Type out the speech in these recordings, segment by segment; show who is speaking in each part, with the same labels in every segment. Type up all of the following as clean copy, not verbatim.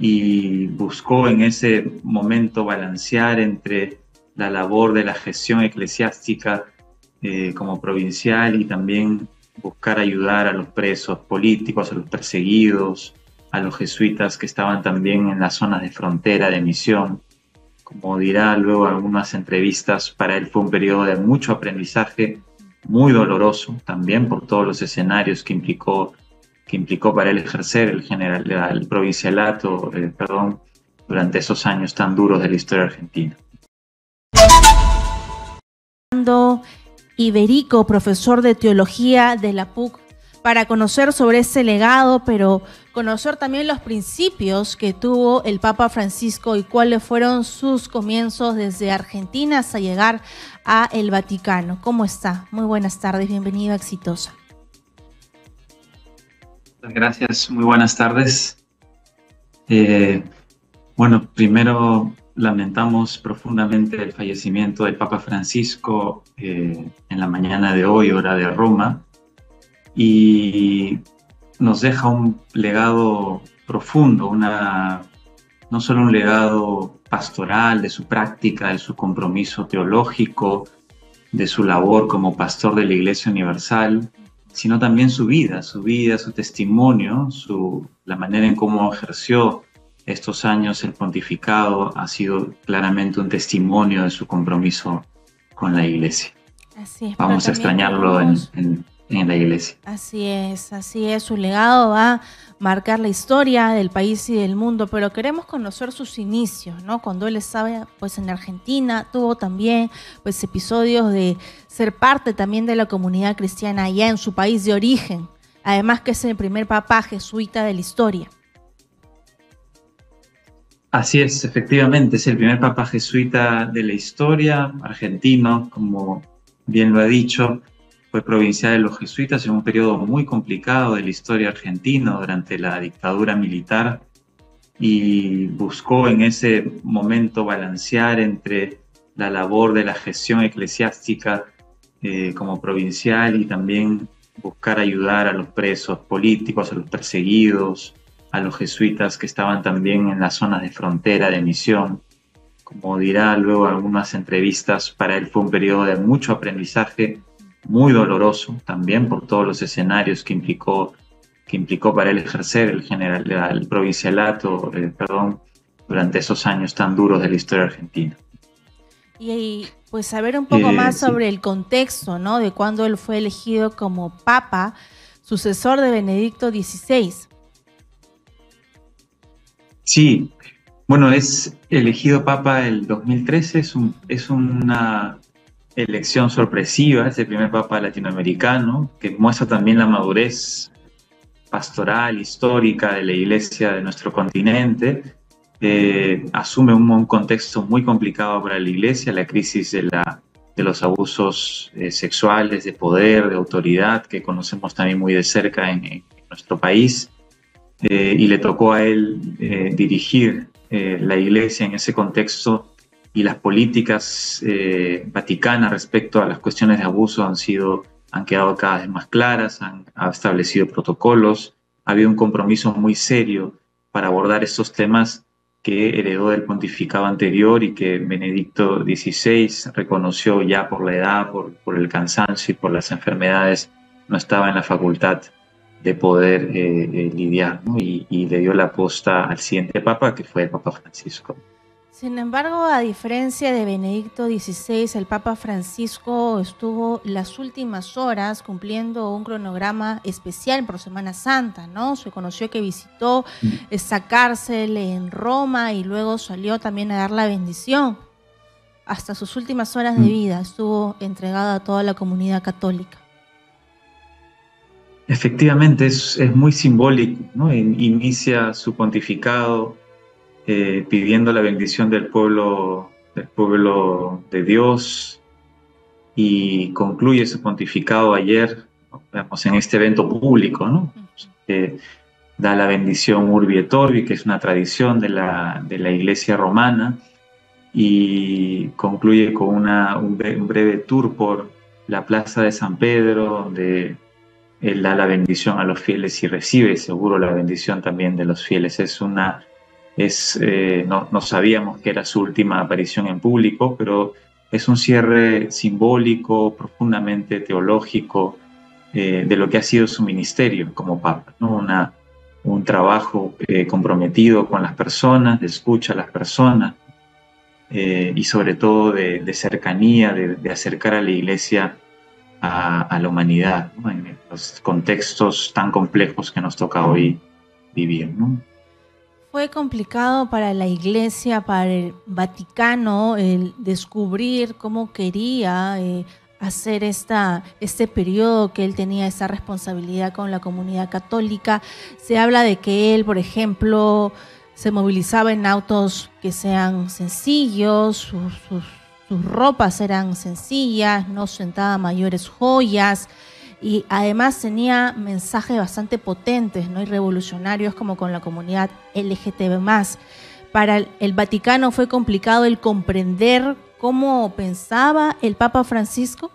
Speaker 1: y buscó en ese momento balancear entre la labor de la gestión eclesiástica como provincial y también buscar ayudar a los presos políticos, a los perseguidos, a los jesuitas que estaban también en las zonas de frontera de misión. Como dirá luego en algunas entrevistas, para él fue un periodo de mucho aprendizaje, muy doloroso también por todos los escenarios que implicó para él ejercer el provincialato, durante esos años tan duros de la historia argentina.
Speaker 2: Iberico, profesor de teología de la PUC, para conocer sobre ese legado, pero conocer también los principios que tuvo el Papa Francisco y cuáles fueron sus comienzos desde Argentina hasta llegar a el Vaticano. ¿Cómo está? Muy buenas tardes, bienvenido a Exitosa.
Speaker 1: Gracias, muy buenas tardes. Bueno, primero lamentamos profundamente el fallecimiento del Papa Francisco en la mañana de hoy, hora de Roma, y nos deja un legado profundo, no solo un legado pastoral de su práctica, de su compromiso teológico, de su labor como pastor de la Iglesia Universal, sino también su vida, su testimonio, la manera en cómo ejerció estos años el pontificado ha sido claramente un testimonio de su compromiso con la Iglesia.
Speaker 2: Así es,
Speaker 1: vamos a extrañarlo en la Iglesia.
Speaker 2: Así es, su legado va a marcar la historia del país y del mundo, pero queremos conocer sus inicios, ¿no? Cuando él estaba pues en Argentina, tuvo también pues episodios de ser parte también de la comunidad cristiana allá en su país de origen, además que es el primer papa jesuita de la historia.
Speaker 1: Así es, efectivamente, es el primer papa jesuita de la historia, argentino, como bien lo ha dicho. Fue provincial de los jesuitas en un periodo muy complicado de la historia argentina durante la dictadura militar y buscó en ese momento balancear entre la labor de la gestión eclesiástica como provincial y también buscar ayudar a los presos políticos, a los perseguidos, a los jesuitas que estaban también en las zonas de frontera de misión. Como dirá luego en algunas entrevistas, para él fue un periodo de mucho aprendizaje, muy doloroso también por todos los escenarios que implicó para él ejercer el provincialato, durante esos años tan duros de la historia argentina.
Speaker 2: Y pues saber un poco más sobre el contexto, ¿no? De cuando él fue elegido como papa, sucesor de Benedicto XVI.
Speaker 1: Sí, bueno, es elegido papa el 2013, es una elección sorpresiva, es el primer papa latinoamericano, que muestra también la madurez pastoral, histórica de la Iglesia de nuestro continente. Asume un contexto muy complicado para la Iglesia, la crisis de los abusos sexuales, de poder, de autoridad, que conocemos también muy de cerca en nuestro país, y le tocó a él dirigir la Iglesia en ese contexto. Y las políticas vaticanas respecto a las cuestiones de abuso han quedado cada vez más claras, ha establecido protocolos, ha habido un compromiso muy serio para abordar estos temas que heredó del pontificado anterior y que Benedicto XVI reconoció ya por la edad, por el cansancio y por las enfermedades, no estaba en la facultad de poder lidiar, ¿no? Y le dio la posta al siguiente papa, que fue el Papa Francisco.
Speaker 2: Sin embargo, a diferencia de Benedicto XVI, el Papa Francisco estuvo las últimas horas cumpliendo un cronograma especial por Semana Santa, ¿no? Se conoció que visitó esta cárcel en Roma y luego salió también a dar la bendición. Hasta sus últimas horas de vida estuvo entregado a toda la comunidad católica.
Speaker 1: Efectivamente, es muy simbólico, ¿no? Inicia su pontificado pidiendo la bendición del pueblo de Dios y concluye su pontificado ayer, digamos, en este evento público, ¿no? Da la bendición Urbi et Orbi, que es una tradición de la Iglesia romana, y concluye con un breve tour por la Plaza de San Pedro, donde él da la bendición a los fieles y recibe seguro la bendición también de los fieles. Es una No sabíamos que era su última aparición en público, pero es un cierre simbólico, profundamente teológico, de lo que ha sido su ministerio como Papa, ¿no? Un trabajo comprometido con las personas, de escucha a las personas, y sobre todo de cercanía, de acercar a la Iglesia a la humanidad, ¿no? En los contextos tan complejos que nos toca hoy vivir, ¿no?
Speaker 2: Fue complicado para la Iglesia, para el Vaticano, el descubrir cómo quería hacer este periodo que él tenía esa responsabilidad con la comunidad católica. Se habla de que él, por ejemplo, se movilizaba en autos que sean sencillos, sus ropas eran sencillas, no ostentaba mayores joyas, y además tenía mensajes bastante potentes, ¿no? Y revolucionarios, como con la comunidad LGTB+. Para el Vaticano fue complicado el comprender cómo pensaba el Papa Francisco.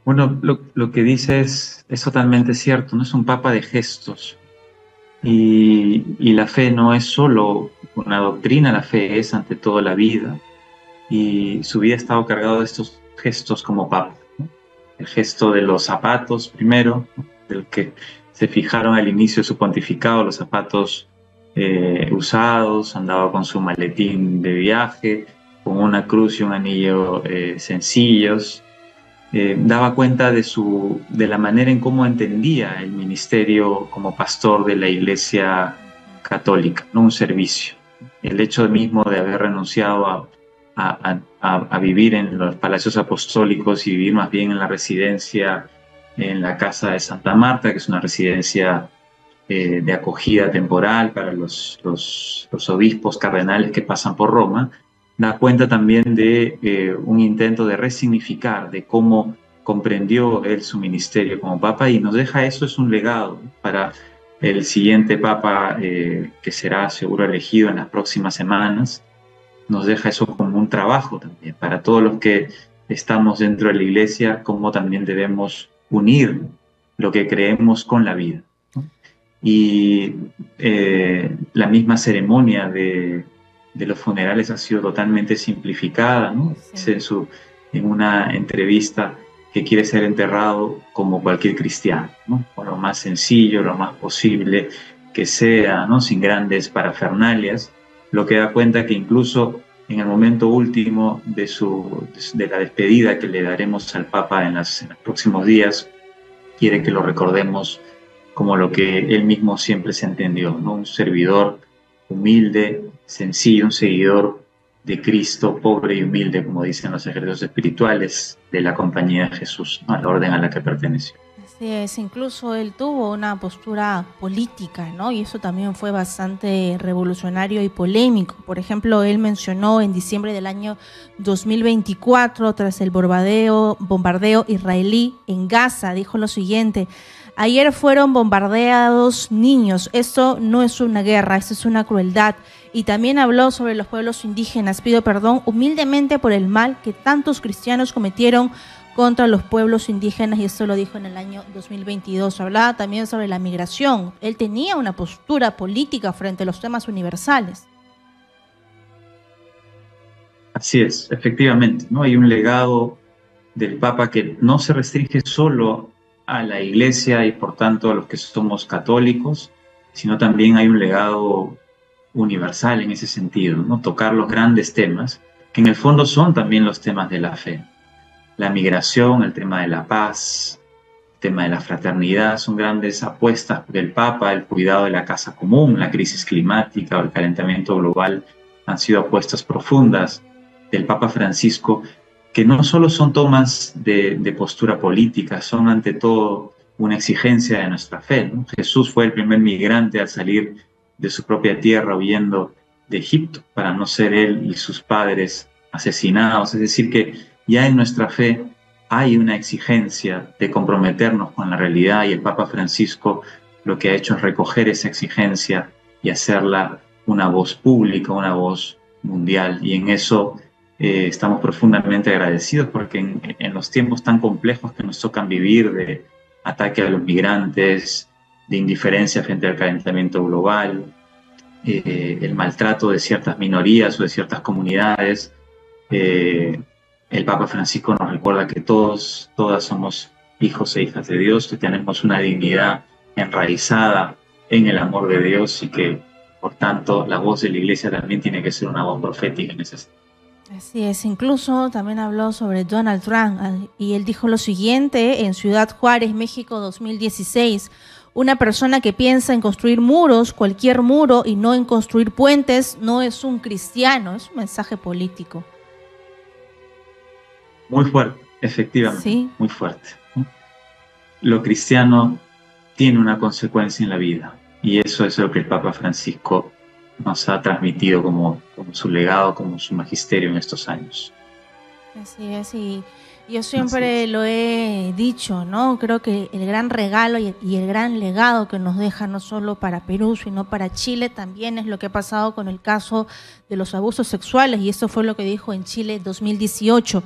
Speaker 1: Bueno, lo que dice es totalmente cierto, no es un papa de gestos. Y la fe no es solo una doctrina, la fe es ante todo la vida. Y su vida ha estado cargado de estos gestos como papa, ¿no? El gesto de los zapatos primero, ¿no? Del que se fijaron al inicio de su pontificado, los zapatos usados, andaba con su maletín de viaje, con una cruz y un anillo sencillos. Daba cuenta de la manera en cómo entendía el ministerio como pastor de la Iglesia católica, no un servicio. El hecho mismo de haber renunciado a vivir en los palacios apostólicos y vivir más bien en la residencia, en la casa de Santa Marta, que es una residencia de acogida temporal para los obispos cardenales que pasan por Roma, da cuenta también de un intento de resignificar, de cómo comprendió él su ministerio como papa, y nos deja eso, es un legado para el siguiente papa que será seguro elegido en las próximas semanas. Nos deja eso como un trabajo también para todos los que estamos dentro de la Iglesia, cómo también debemos unir lo que creemos con la vida, ¿no? Y la misma ceremonia de los funerales ha sido totalmente simplificada, ¿no?
Speaker 2: Sí.
Speaker 1: Dice en una entrevista que quiere ser enterrado como cualquier cristiano, ¿no? Con lo más sencillo, lo más posible que sea, ¿no? Sin grandes parafernalias, lo que da cuenta que incluso en el momento último de la despedida que le daremos al Papa en los próximos días, quiere que lo recordemos como lo que él mismo siempre se entendió, ¿no? Un servidor humilde, sencillo, un seguidor de Cristo, pobre y humilde, como dicen los ejercicios espirituales de la Compañía de Jesús, ¿no? A la orden a la que perteneció.
Speaker 2: Así es, incluso él tuvo una postura política, ¿no? Y eso también fue bastante revolucionario y polémico. Por ejemplo, él mencionó en diciembre del año 2024, tras el bombardeo israelí en Gaza, dijo lo siguiente: ayer fueron bombardeados niños, esto no es una guerra, esto es una crueldad. Y también habló sobre los pueblos indígenas: pido perdón humildemente por el mal que tantos cristianos cometieron contra los pueblos indígenas, y esto lo dijo en el año 2022. Hablaba también sobre la migración. Él tenía una postura política frente a los temas universales.
Speaker 1: Así es, efectivamente, ¿no? Hay un legado del Papa que no se restringe solo a la Iglesia y por tanto a los que somos católicos, sino también hay un legado universal en ese sentido, ¿no? Tocar los grandes temas, que en el fondo son también los temas de la fe. La migración, el tema de la paz, el tema de la fraternidad, son grandes apuestas del Papa. El cuidado de la casa común, la crisis climática o el calentamiento global han sido apuestas profundas del Papa Francisco, que no solo son tomas de postura política, son ante todo una exigencia de nuestra fe, ¿no? Jesús fue el primer migrante al salir de su propia tierra huyendo de Egipto para no ser él y sus padres asesinados. Es decir, que ya en nuestra fe hay una exigencia de comprometernos con la realidad, y el Papa Francisco lo que ha hecho es recoger esa exigencia y hacerla una voz pública, una voz mundial, y en eso estamos profundamente agradecidos, porque en los tiempos tan complejos que nos tocan vivir, de ataque a los migrantes, de indiferencia frente al calentamiento global, el maltrato de ciertas minorías o de ciertas comunidades. El Papa Francisco nos recuerda que todas somos hijos e hijas de Dios, que tenemos una dignidad enraizada en el amor de Dios y que, por tanto, la voz de la Iglesia también tiene que ser una voz profética en ese sentido.
Speaker 2: Así es, incluso también habló sobre Donald Trump y él dijo lo siguiente en Ciudad Juárez, México 2016: una persona que piensa en construir muros, cualquier muro, y no en construir puentes, no es un cristiano. Es un mensaje político.
Speaker 1: Muy fuerte, efectivamente,
Speaker 2: ¿Sí?
Speaker 1: muy fuerte. Lo cristiano tiene una consecuencia en la vida y eso es lo que el Papa Francisco nos ha transmitido como su legado, como su magisterio en estos años.
Speaker 2: Así es, y yo siempre lo he dicho, ¿no? Creo que el gran regalo y el gran legado que nos deja no solo para Perú, sino para Chile también es lo que ha pasado con el caso de los abusos sexuales, y eso fue lo que dijo en Chile 2018.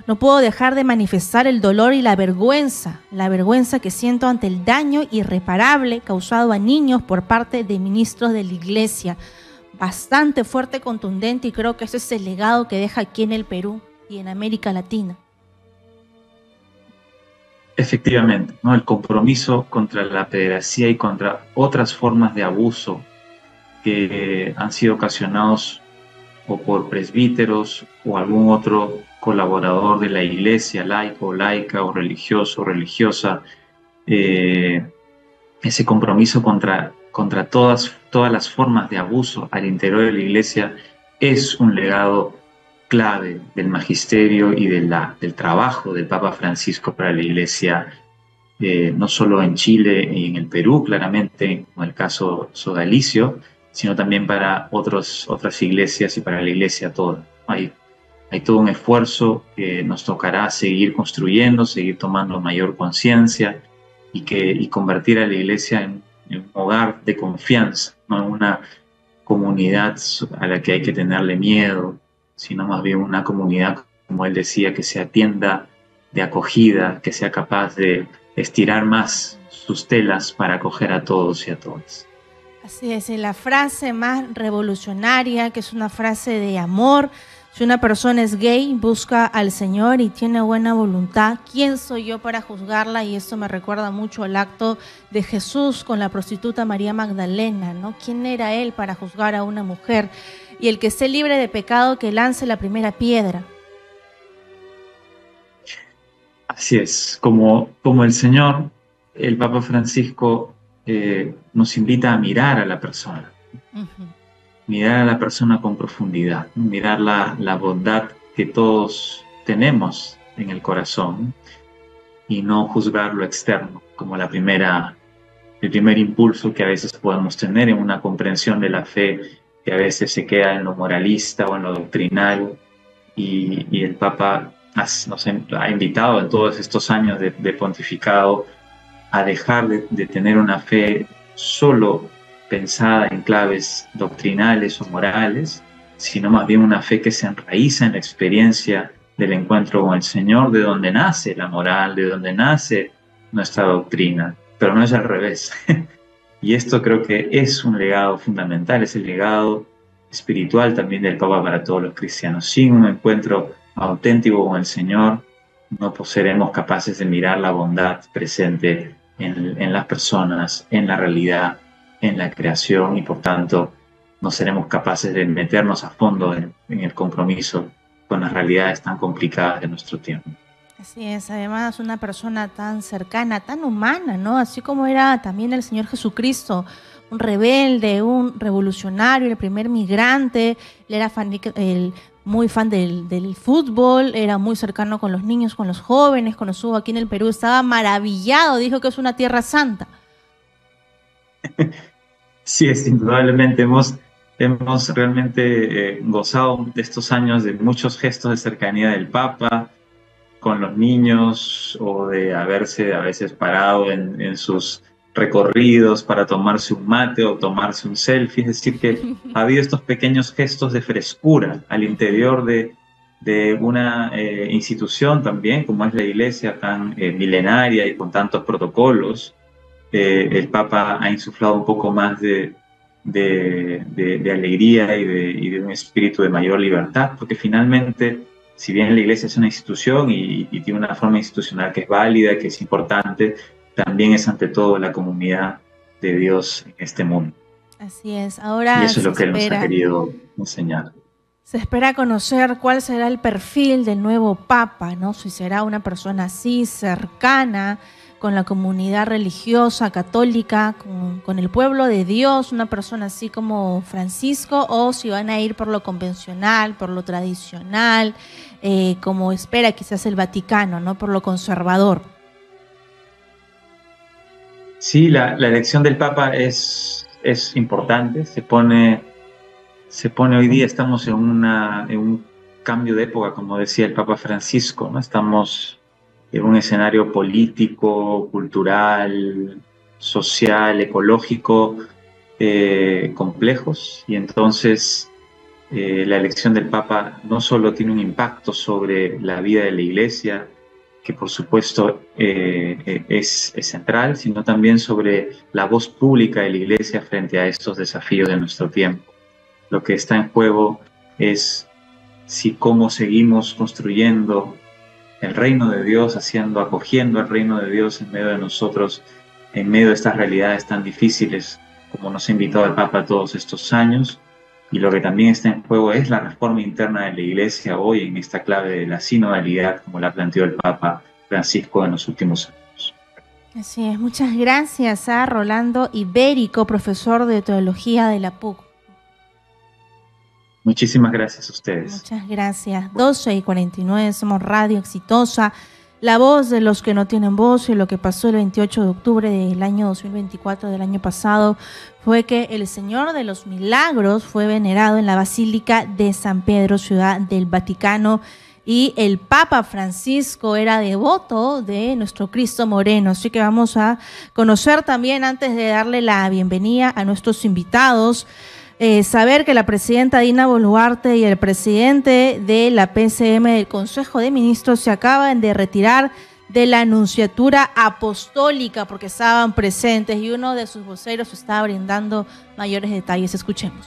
Speaker 2: No puedo dejar de manifestar el dolor y la vergüenza que siento ante el daño irreparable causado a niños por parte de ministros de la Iglesia. Bastante fuerte, contundente, y creo que ese es el legado que deja aquí en el Perú y en América Latina.
Speaker 1: Efectivamente, ¿no? El compromiso contra la pederastia y contra otras formas de abuso que han sido ocasionados o por presbíteros o algún otro colaborador de la Iglesia, laico, laica o religioso o religiosa, ese compromiso contra todas las formas de abuso al interior de la Iglesia es un legado clave del magisterio y del trabajo del Papa Francisco para la Iglesia, no solo en Chile y en el Perú, claramente, como el caso sodalicio, sino también para otras iglesias y para la Iglesia toda. Hay todo un esfuerzo que nos tocará seguir construyendo, seguir tomando mayor conciencia y convertir a la Iglesia en un hogar de confianza, no en una comunidad a la que hay que tenerle miedo, sino más bien una comunidad, como él decía, que sea tienda de acogida, que sea capaz de estirar más sus telas para acoger a todos y a todas.
Speaker 2: Así es, y la frase más revolucionaria, que es una frase de amor: si una persona es gay, busca al Señor y tiene buena voluntad, ¿quién soy yo para juzgarla? Y esto me recuerda mucho al acto de Jesús con la prostituta María Magdalena, ¿no? ¿Quién era él para juzgar a una mujer? Y el que esté libre de pecado, que lance la primera piedra.
Speaker 1: Así es, como el Señor, el Papa Francisco nos invita a mirar a la persona. Mirar a la persona con profundidad, mirar la bondad que todos tenemos en el corazón y no juzgar lo externo como el primer impulso que a veces podemos tener en una comprensión de la fe que a veces se queda en lo moralista o en lo doctrinal, y el Papa nos ha invitado en todos estos años de pontificado a dejar de tener una fe solo pensada en claves doctrinales o morales, sino más bien una fe que se enraiza en la experiencia del encuentro con el Señor, de donde nace la moral, de donde nace nuestra doctrina, pero no es al revés. Y esto creo que es un legado fundamental, es el legado espiritual también del Papa para todos los cristianos. Sin un encuentro auténtico con el Señor, no seremos capaces de mirar la bondad presente en las personas, en la realidad, en la creación, y por tanto no seremos capaces de meternos a fondo en el compromiso con las realidades tan complicadas de nuestro tiempo.
Speaker 2: Así es, además una persona tan cercana, tan humana, ¿no? Así como era también el Señor Jesucristo, un rebelde, un revolucionario, el primer migrante. Él era muy fan del fútbol, era muy cercano con los niños, con los jóvenes. Cuando estuvo aquí en el Perú estaba maravillado, dijo que es una tierra santa.
Speaker 1: Sí, es indudablemente. Hemos realmente gozado de estos años de muchos gestos de cercanía del Papa con los niños, o de haberse a veces parado en sus recorridos para tomarse un mate o tomarse un selfie. Es decir, que ha habido estos pequeños gestos de frescura al interior de una institución también como es la Iglesia, tan milenaria y con tantos protocolos. El Papa ha insuflado un poco más de de alegría y de un espíritu de mayor libertad, porque finalmente, si bien la iglesia es una institución y tiene una forma institucional que es válida, que es importante, también es ante todo la comunidad de Dios en este mundo.
Speaker 2: Así es.
Speaker 1: Y
Speaker 2: Ahora
Speaker 1: eso es lo que Él nos ha querido enseñar.
Speaker 2: se espera conocer cuál será el perfil del nuevo Papa, ¿no? Si será una persona así, cercana con la comunidad religiosa católica, con el pueblo de Dios, una persona así como Francisco, o si van a ir por lo convencional, por lo tradicional, como espera quizás el Vaticano, ¿no? Por lo conservador.
Speaker 1: Sí, la elección del Papa es importante, se pone hoy día, estamos en un cambio de época, como decía el Papa Francisco, ¿no? Estamos en un escenario político, cultural, social, ecológico, complejos, y entonces la elección del Papa no solo tiene un impacto sobre la vida de la Iglesia, que por supuesto es central, sino también sobre la voz pública de la Iglesia frente a estos desafíos de nuestro tiempo. Lo que está en juego es si cómo seguimos construyendo el reino de Dios, acogiendo el reino de Dios en medio de nosotros, en medio de estas realidades tan difíciles como nos ha invitado el Papa todos estos años. Y lo que también está en juego es la reforma interna de la Iglesia hoy en esta clave de la sinodalidad, como la planteó el Papa Francisco en los últimos años.
Speaker 2: Así es. Muchas gracias a Rolando Ibérico, profesor de Teología de la PUC.
Speaker 1: Muchísimas gracias a ustedes.
Speaker 2: Muchas gracias. 12:49, somos Radio Exitosa, la voz de los que no tienen voz. Y lo que pasó el 28 de octubre del año 2024, del año pasado, fue que el Señor de los Milagros fue venerado en la Basílica de San Pedro, Ciudad del Vaticano, y el Papa Francisco era devoto de nuestro Cristo Moreno. Así que vamos a conocer también, antes de darle la bienvenida a nuestros invitados, saber que la presidenta Dina Boluarte y el presidente de la PCM del Consejo de Ministros se acaban de retirar de la Nunciatura Apostólica porque estaban presentes, y uno de sus voceros estaba brindando mayores detalles. Escuchemos.